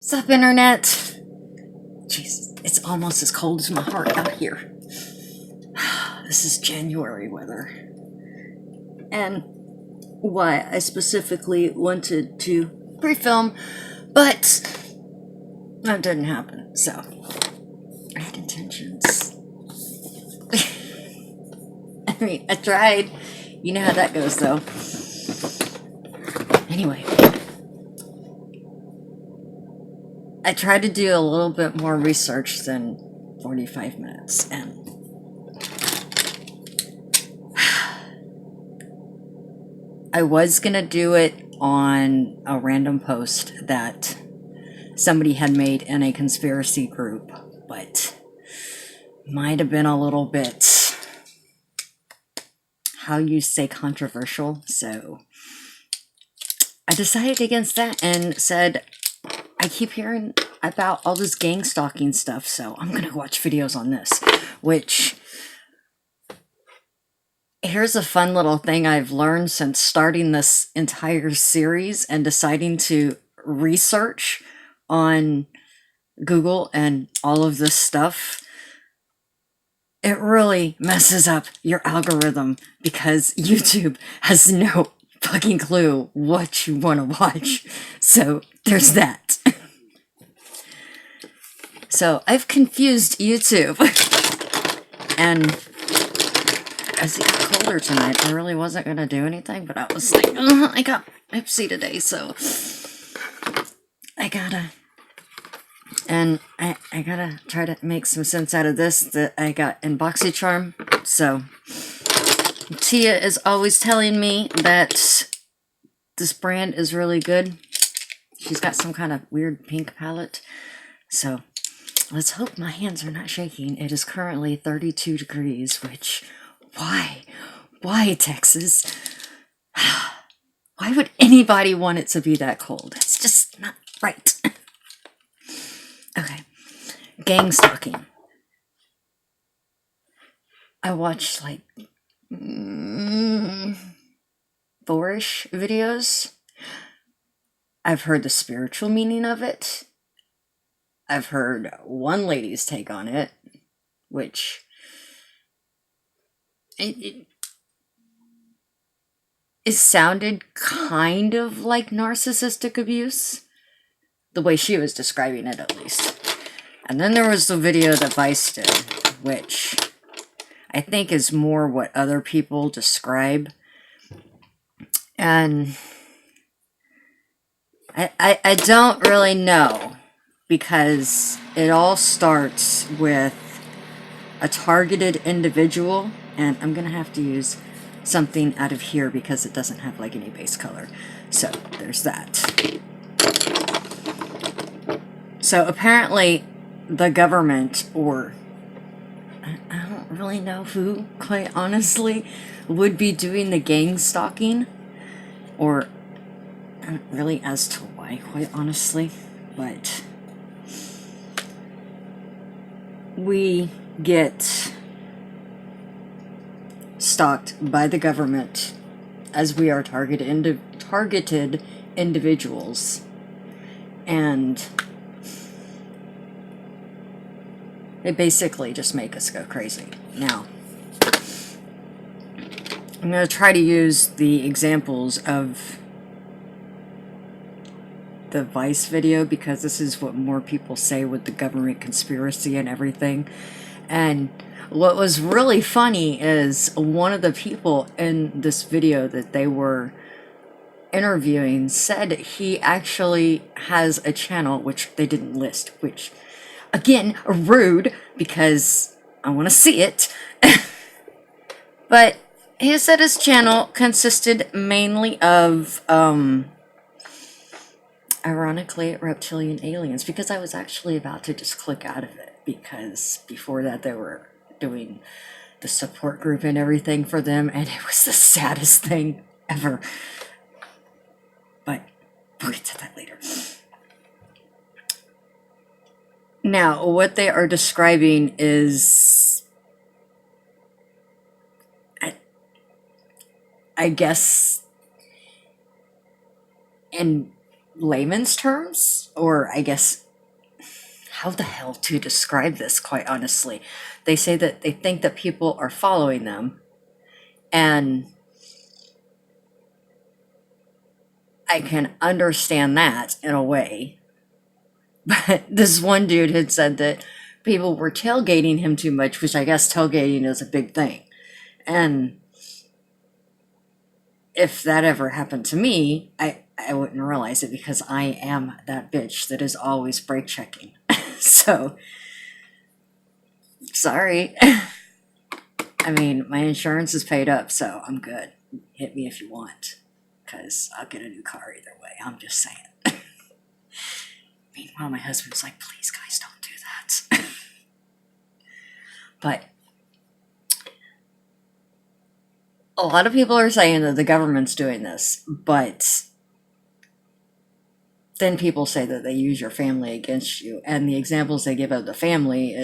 What's up, internet? Jeez, it's almost as cold as my heart out here. This is January weather. And why I specifically wanted to pre-film, but that didn't happen, so I had intentions. I mean, I tried. You know how that goes, though. Anyway, I tried to do a little bit more research than 45 minutes, and I was gonna do it on a random post that somebody had made in a conspiracy group, but might have been a little bit, how you say, controversial, so I decided against that and said, I keep hearing about all this gang stalking stuff, so I'm gonna watch videos on this, which, here's a fun little thing I've learned since starting this entire series and deciding to research on Google and all of this stuff. It really messes up your algorithm because YouTube has no fucking clue what you want to watch. So there's that. So I've confused YouTube. And as it got colder tonight, I really wasn't going to do anything, but I was like, I got Ipsy today, so I gotta, and I gotta try to make some sense out of this that I got in BoxyCharm. So Tia is always telling me that this brand is really good. She's got some kind of weird pink palette. So let's hope my hands are not shaking. It is currently 32 degrees, which, why? Why, Texas? Why would anybody want it to be that cold? It's just not right. Okay. Gang stalking. I watched like 4-ish videos. I've heard the spiritual meaning of it. I've heard one lady's take on it, which it sounded kind of like narcissistic abuse, the way she was describing it, at least. And then there was the video that Vice did, which I think is more what other people describe. And I don't really know, because it all starts with a targeted individual, and I'm gonna have to use something out of here because it doesn't have like any base color. So there's that. So apparently the government, or I don't really know who, quite honestly, would be doing the gang stalking, or really as to why, quite honestly, but we get stalked by the government as we are targeted individuals, and they basically just make us go crazy. Now, I'm going to try to use the examples of the Vice video because this is what more people say with the government conspiracy and everything. And what was really funny is one of the people in this video that they were interviewing said he actually has a channel, which they didn't list, which, again, rude, because I want to see it. But he said his channel consisted mainly of, ironically, reptilian aliens, because I was actually about to just click out of it, because before that they were doing the support group and everything for them, and it was the saddest thing ever. But we'll get to that later. Now, what they are describing is, I guess, in layman's terms, or I guess, how the hell to describe this, quite honestly. They say that they think that people are following them, and I can understand that in a way. But this one dude had said that people were tailgating him too much, which I guess tailgating is a big thing. And if that ever happened to me, I wouldn't realize it because I am that bitch that is always brake checking. So, sorry. I mean, my insurance is paid up, so I'm good. Hit me if you want, because I'll get a new car either way. I'm just saying. Meanwhile, my husband's like, please, guys, don't do that. But a lot of people are saying that the government's doing this, but then people say that they use your family against you. And the examples they give of the family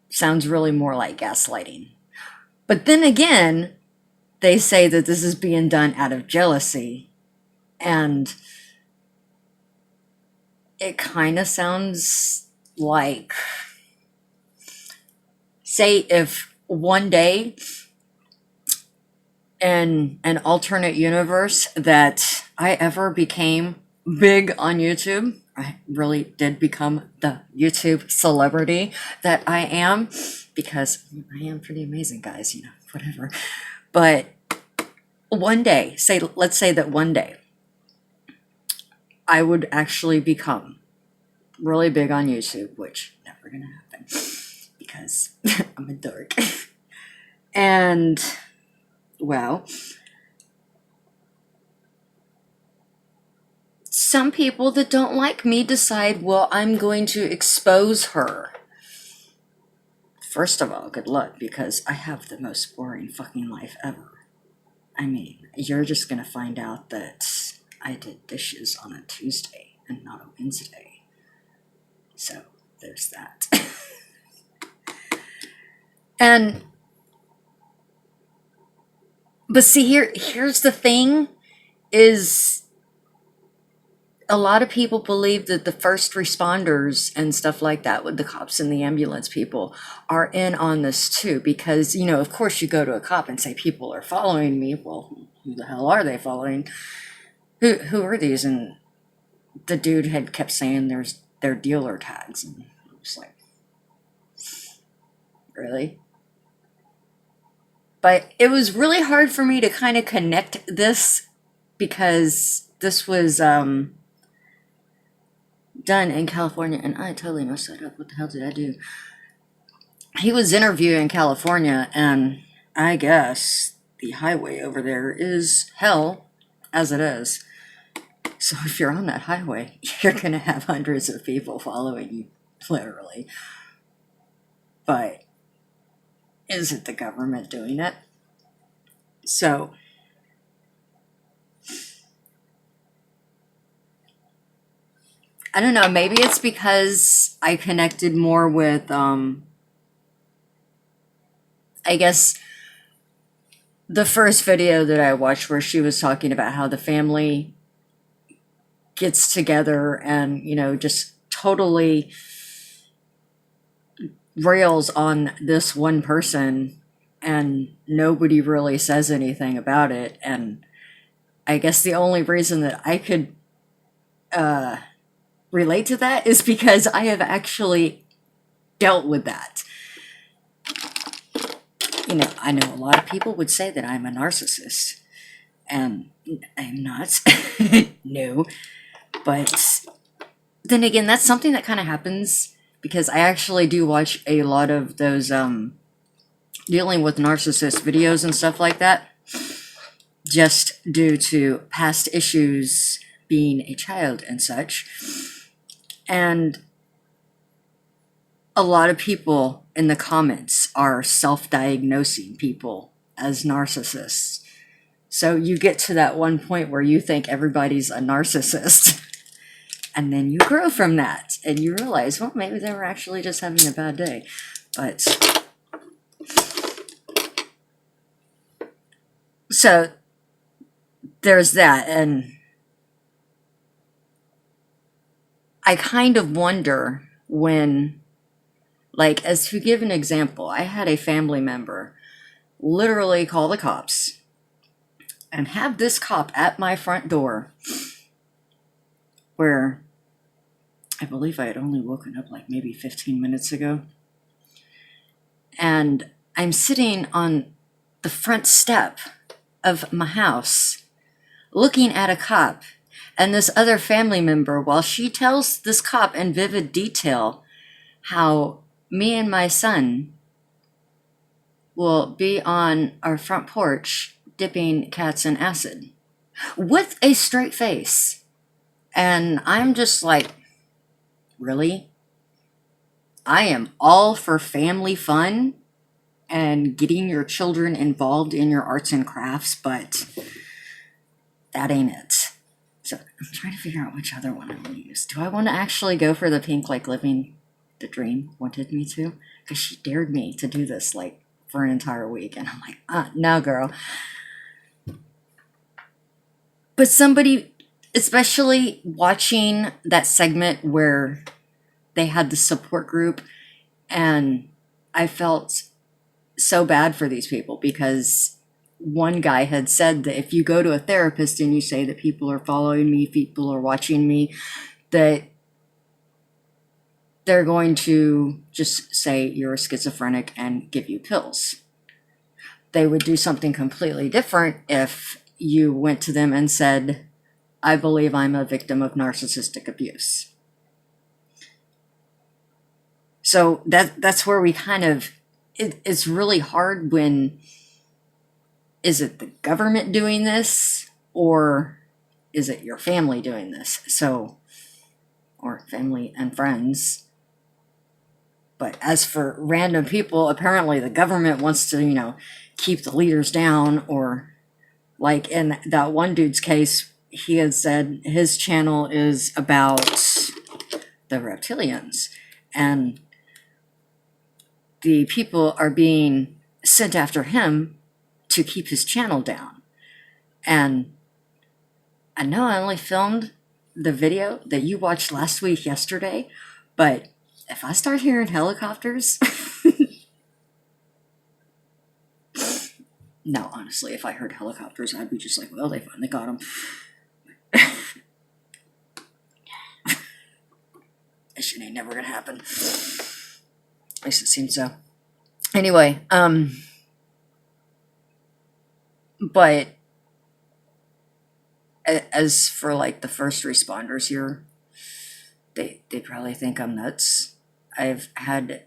sounds really more like gaslighting. But then again, they say that this is being done out of jealousy. And it kind of sounds like, say if one day in an alternate universe that I ever became big on YouTube, I really did become the YouTube celebrity that I am, because I am pretty amazing, guys, whatever. But one day, let's say that one day I would actually become really big on YouTube, which never gonna happen because I'm a dork. And well, some people that don't like me decide, well, I'm going to expose her. First of all, good luck, because I have the most boring fucking life ever. I mean, you're just gonna find out that I did dishes on a Tuesday and not a Wednesday. So, there's that. But see, here's the thing, is a lot of people believe that the first responders and stuff like that, with the cops and the ambulance people, are in on this too. Because, of course you go to a cop and say, people are following me. Well, who the hell are they following? Who are these? And the dude had kept saying they're dealer tags. And I was like, really? But it was really hard for me to kind of connect this, because this was done in California, and I totally messed that up. What the hell did I do? He was interviewing California, and I guess the highway over there is hell, as it is. So if you're on that highway, you're going to have hundreds of people following you, literally. But is it the government doing it? So I don't know, maybe it's because I connected more with, I guess, the first video that I watched where she was talking about how the family gets together and, just totally rails on this one person, and nobody really says anything about it. And I guess the only reason that I could relate to that is because I have actually dealt with that. I know a lot of people would say that I'm a narcissist, and I'm not. No. But then again, that's something that kind of happens because I actually do watch a lot of those dealing with narcissist videos and stuff like that, just due to past issues, being a child and such. And a lot of people in the comments are self-diagnosing people as narcissists. So you get to that one point where you think everybody's a narcissist. And then you grow from that. And you realize, well, maybe they were actually just having a bad day. But so there's that. And I kind of wonder when, like, as to give an example, I had a family member literally call the cops and have this cop at my front door where I believe I had only woken up like maybe 15 minutes ago. And I'm sitting on the front step of my house looking at a cop and this other family member while she tells this cop in vivid detail how me and my son will be on our front porch dipping cats in acid with a straight face. And I'm just like, really? I am all for family fun and getting your children involved in your arts and crafts, but that ain't it. So I'm trying to figure out which other one I want to use. Do I want to actually go for the pink, like Living the Dream wanted me to? Because she dared me to do this like for an entire week. And I'm like, no, girl. But somebody, especially watching that segment where they had the support group, and I felt so bad for these people because one guy had said that if you go to a therapist and you say that people are following me, people are watching me, that they're going to just say you're a schizophrenic and give you pills. They would do something completely different if you went to them and said, I believe I'm a victim of narcissistic abuse. So that's where we kind of, it's really hard when, is it the government doing this or is it your family doing this? So, or family and friends. But as for random people, apparently the government wants to, keep the leaders down, or like in that one dude's case, he had said his channel is about the reptilians, and the people are being sent after him to keep his channel down. And I know I only filmed the video that you watched last week yesterday, but if I start hearing helicopters, no, honestly, if I heard helicopters, I'd be just like, well, they finally got him. That shit ain't never gonna happen. At least it seems so. Anyway, but as for like the first responders here, they probably think I'm nuts. I've had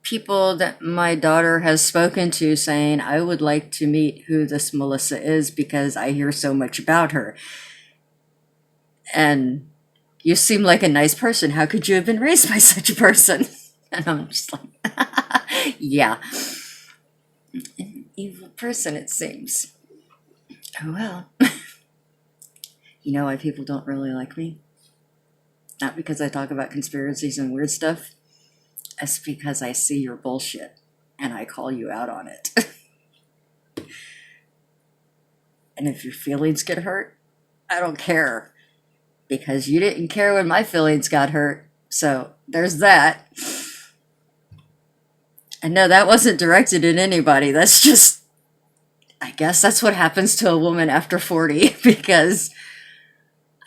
people that my daughter has spoken to saying, I would like to meet who this Melissa is because I hear so much about her. And you seem like a nice person. How could you have been raised by such a person? And I'm just like, yeah. An evil person, it seems. Oh, well. You know why people don't really like me? Not because I talk about conspiracies and weird stuff. It's because I see your bullshit and I call you out on it. And if your feelings get hurt, I don't care. Because you didn't care when my feelings got hurt. So there's that. And no, that wasn't directed at anybody. That's just, I guess that's what happens to a woman after 40. Because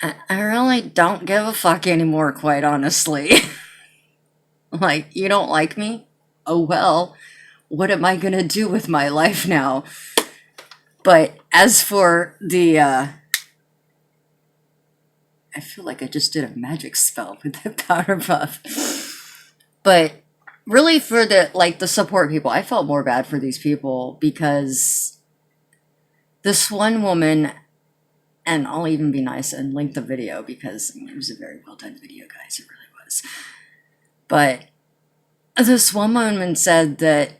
I really don't give a fuck anymore, quite honestly. Like, you don't like me? Oh well, what am I gonna do with my life now? But as for the, I feel like I just did a magic spell with the powder puff. But really for the, like, the support people, I felt more bad for these people because this one woman, and I'll even be nice and link the video because it was a very well done video, guys, it really was. But this one woman said that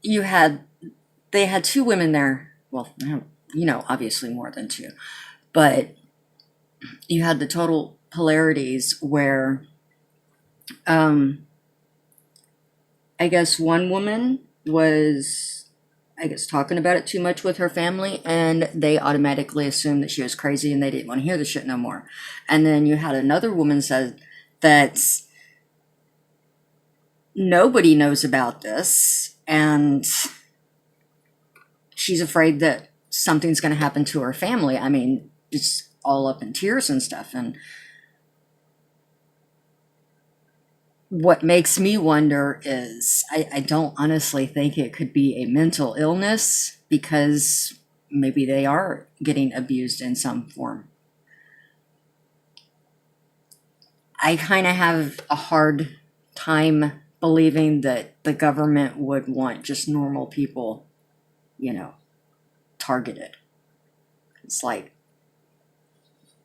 they had two women there. Well, obviously more than two. But you had the total polarities where, I guess one woman was, talking about it too much with her family, and they automatically assumed that she was crazy and they didn't want to hear the shit no more. And then you had another woman said that nobody knows about this, and she's afraid that something's going to happen to her family. I mean, it's all up in tears and stuff. And what makes me wonder is I don't honestly think it could be a mental illness, because maybe they are getting abused in some form. I kind of have a hard time believing that the government would want just normal people, you know, targeted. It's like,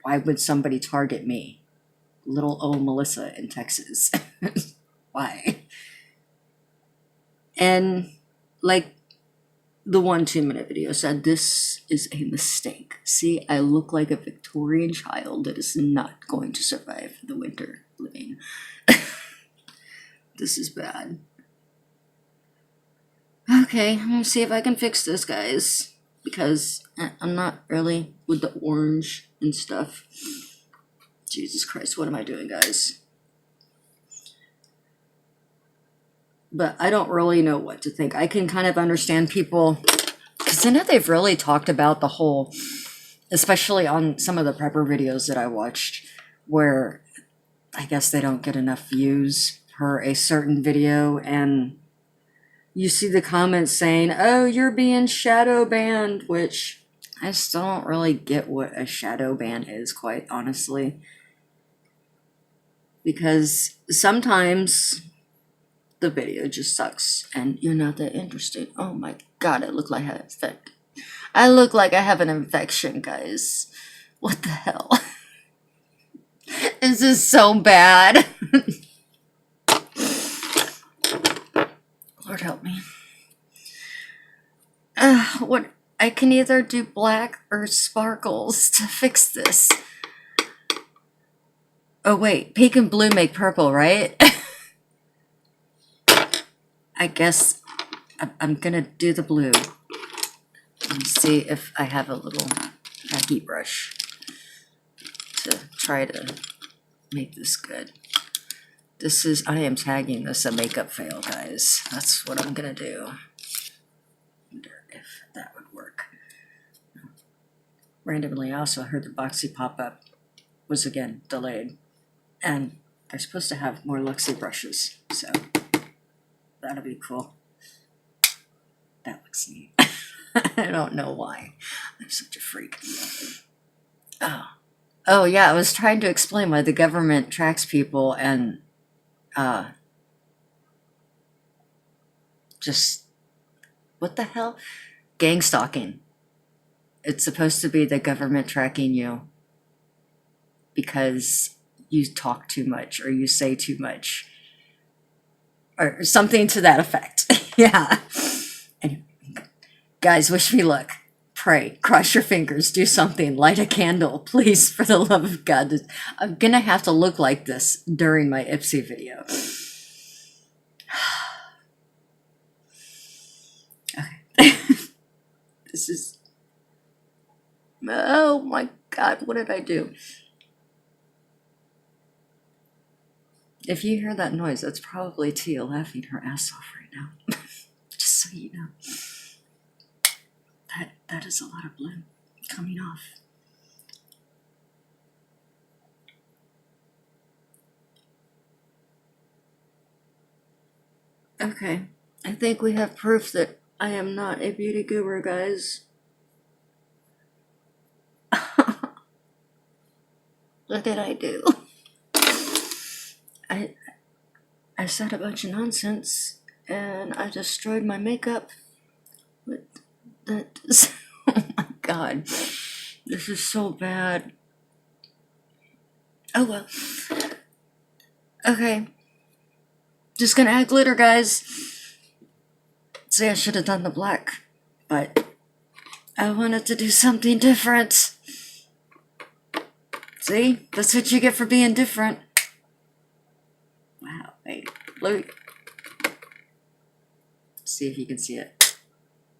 why would somebody target me? Little old Melissa in Texas. Why? And like the 1 2-minute video said, this is a mistake. See, I look like a Victorian child that is not going to survive the winter living. This is bad. Okay, I'm gonna see if I can fix this, guys, because I'm not really with the orange and stuff. Jesus Christ, what am I doing, guys? But I don't really know what to think. I can kind of understand people, because I know they've really talked about the whole, especially on some of the prepper videos that I watched, where I guess they don't get enough views per a certain video, and you see the comments saying, oh, you're being shadow banned, which I still don't really get what a shadow ban is, quite honestly. Because sometimes the video just sucks and you're not that interesting. Oh my god, I look like I have an infection, guys. What the hell? This is so bad. Lord help me. What? I can either do black or sparkles to fix this. Oh wait, pink and blue make purple, right? I guess I'm gonna do the blue. Let me see if I have a little heat brush to try to make this good. I am tagging this a makeup fail, guys. That's what I'm gonna do. I wonder if that would work. Randomly, I also heard the Boxy pop-up was again delayed. And they're supposed to have more Luxie brushes, so that'll be cool. That looks neat. I don't know why. I'm such a freak. Oh yeah, I was trying to explain why the government tracks people and just what the hell? Gang stalking. It's supposed to be the government tracking you because you talk too much or you say too much or something to that effect. Yeah. Anyway, guys, wish me luck. Pray, cross your fingers, do something, light a candle, please, for the love of God. I'm gonna have to look like this during my Ipsy video. Okay. This is, oh my God, what did I do? If you hear that noise, that's probably Tia laughing her ass off right now. Just so you know. That is a lot of blue coming off. Okay, I think we have proof that I am not a beauty guru, guys. What did I do? I said a bunch of nonsense and I destroyed my makeup. But that is, oh my God, this is so bad. Oh well. Okay. Just gonna add glitter, guys. See, I should have done the black, but I wanted to do something different. See? That's what you get for being different. Wow, wait, look. See if you can see it.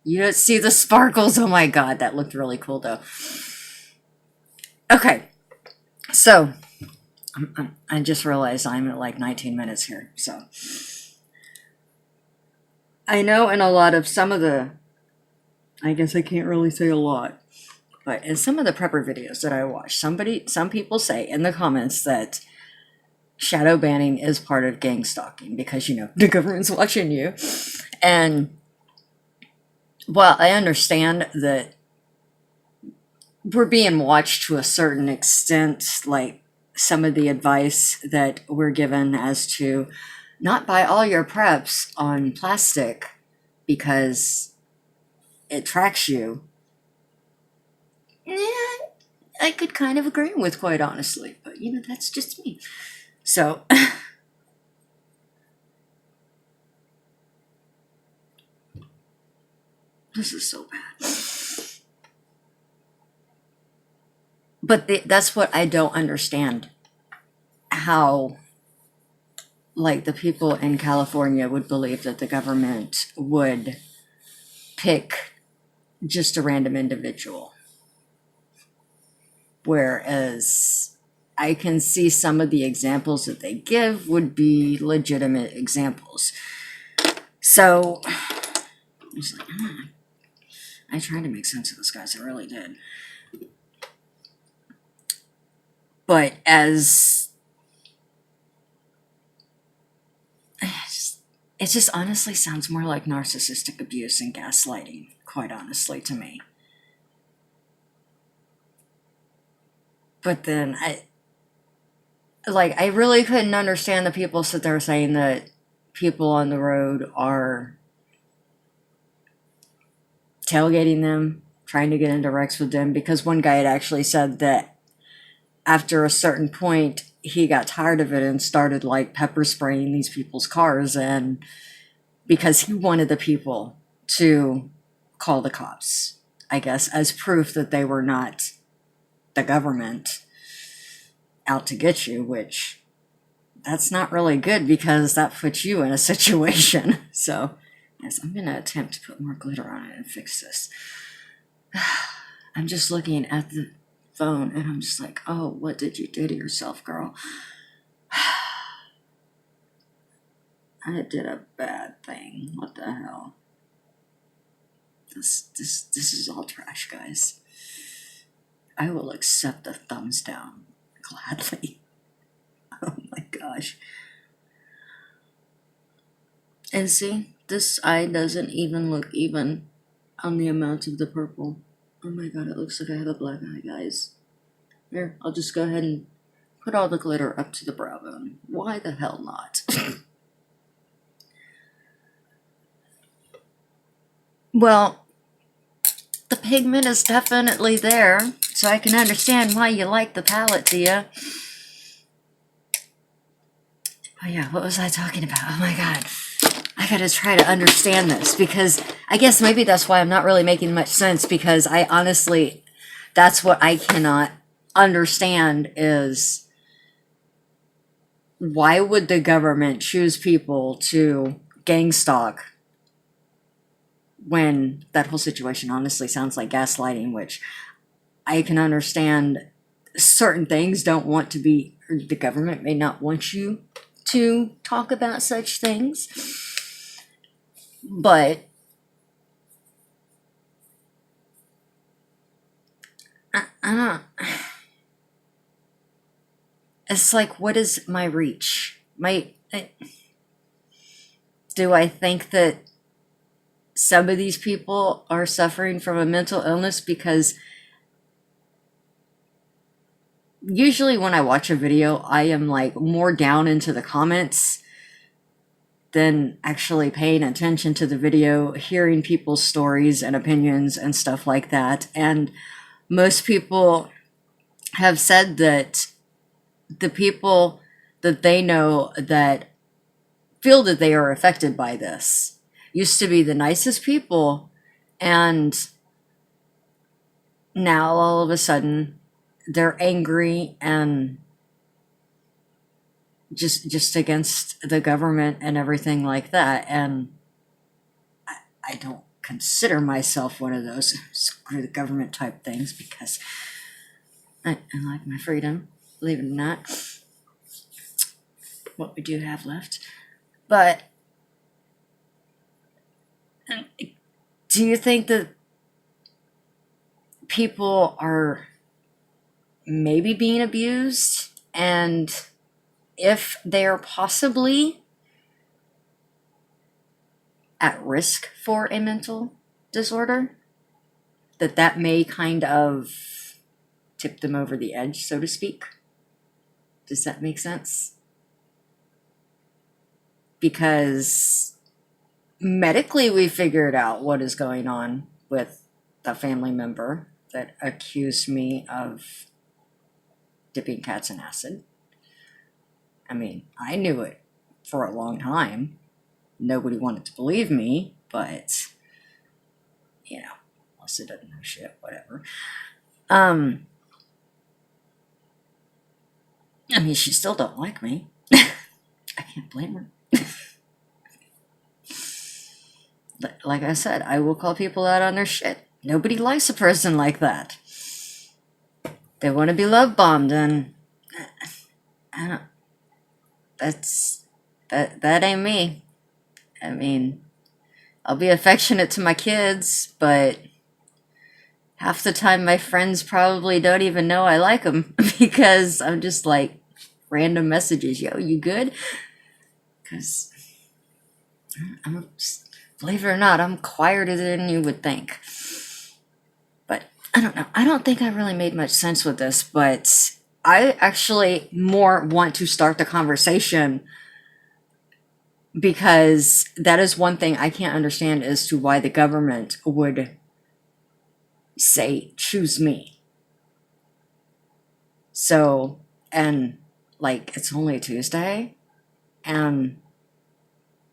You don't see the sparkles. Oh my God, that looked really cool though. Okay, so I just realized I'm at like 19 minutes here. So I know in a lot of some of the, I guess I can't really say a lot, but in some of the prepper videos that I watch, some people say in the comments that shadow banning is part of gang stalking because, you know, the government's watching you. And while I understand that we're being watched to a certain extent, like some of the advice that we're given as to not buy all your preps on plastic because it tracks you. Yeah, I could kind of agree with, quite honestly, but you know, that's just me. So this is so bad. But that's what I don't understand. How, like, the people in California would believe that the government would pick just a random individual. Whereas I can see some of the examples that they give would be legitimate examples. So I was like, I tried to make sense of this, guys. I really did. But as it just honestly sounds more like narcissistic abuse and gaslighting, quite honestly, to me. But then I really couldn't understand the people sit there saying that people on the road are tailgating them, trying to get into wrecks with them, because one guy had actually said that after a certain point he got tired of it and started like pepper spraying these people's cars, and because he wanted the people to call the cops, I guess, as proof that they were not the government out to get you, which that's not really good because that puts you in a situation. So yes, I'm gonna attempt to put more glitter on it and fix this. I'm just looking at the phone and I'm just like, oh, what did you do to yourself, girl? I did a bad thing. What the hell? This is all trash, guys. I will accept the thumbs down gladly. Oh my gosh. And see, this eye doesn't even look even on the amount of the purple. Oh my god, it looks like I have a black eye, guys. Here, I'll just go ahead and put all the glitter up to the brow bone. Why the hell not? Well, the pigment is definitely there, so I can understand why you like the palette, Thea. Oh yeah, what was I talking about? Oh my god. I gotta try to understand this, because I guess maybe that's why I'm not really making much sense, because I honestly, that's what I cannot understand is why would the government choose people to gang stalk when that whole situation honestly sounds like gaslighting, which I can understand certain things don't want to be, or the government may not want you to talk about such things. But I don't. It's like, what is my reach? Do I think that some of these people are suffering from a mental illness? Because usually when I watch a video, I am like more down into the comments than actually paying attention to the video, hearing people's stories and opinions and stuff like that. And most people have said that the people that they know that feel that they are affected by this used to be the nicest people, and now all of a sudden they're angry and just against the government and everything like that. And I don't consider myself one of those screw the government type things, because I like my freedom, believe it or not. what we do have left. But do you think that people are maybe being abused? And if they are possibly at risk for a mental disorder, that may kind of tip them over the edge, so to speak? Does that make sense? Because medically we figured out what is going on with the family member that accused me of dipping cats in acid. I mean, I knew it for a long time. Nobody wanted to believe me, but, you know, also doesn't know shit, whatever. I mean, she still don't like me. I can't blame her. Like I said, I will call people out on their shit. Nobody likes a person like that. They want to be love bombed, and I don't. That ain't me. I mean, I'll be affectionate to my kids, but half the time my friends probably don't even know I like them because I'm just like random messages. Yo, you good? Because believe it or not, I'm quieter than you would think. But I don't know. I don't think I really made much sense with this, but I actually more want to start the conversation, because that is one thing I can't understand as to why the government would say, choose me. So, and like, it's only Tuesday, and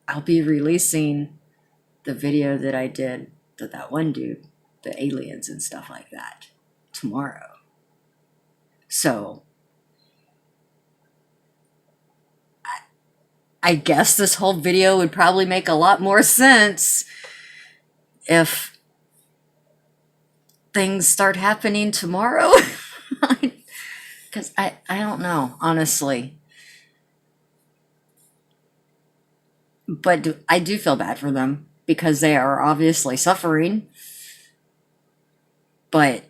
I'll be releasing the video that I did to that one dude, the aliens and stuff like that, tomorrow. So, I guess this whole video would probably make a lot more sense if things start happening tomorrow. Because I don't know, honestly. But I do feel bad for them because they are obviously suffering. But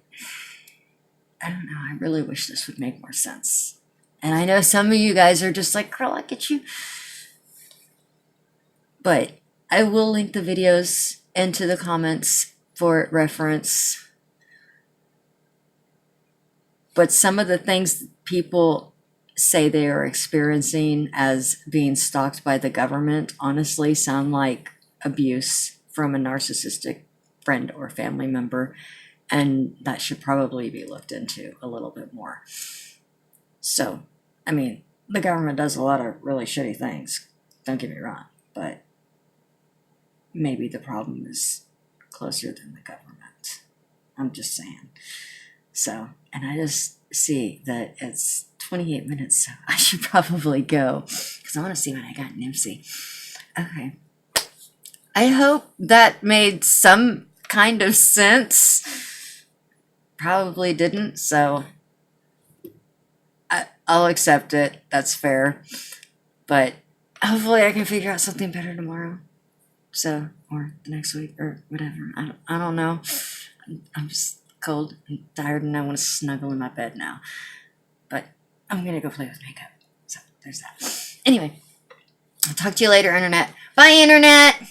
I don't know, I really wish this would make more sense. And I know some of you guys are just like, girl, I get you. But I will link the videos into the comments for reference. But some of the things people say they are experiencing as being stalked by the government honestly sound like abuse from a narcissistic friend or family member, and that should probably be looked into a little bit more. So, I mean, the government does a lot of really shitty things, don't get me wrong, but maybe the problem is closer than the government. I'm just saying. So, and I just see that it's 28 minutes, so I should probably go because I want to see what I got in MC. Okay. I hope that made some kind of sense. Probably didn't, so I'll accept it. That's fair. But hopefully I can figure out something better tomorrow. So, or the next week, or whatever. I don't know. I'm just cold and tired, and I want to snuggle in my bed now. But I'm gonna go play with makeup. So there's that. Anyway, I'll talk to you later, Internet. Bye, Internet!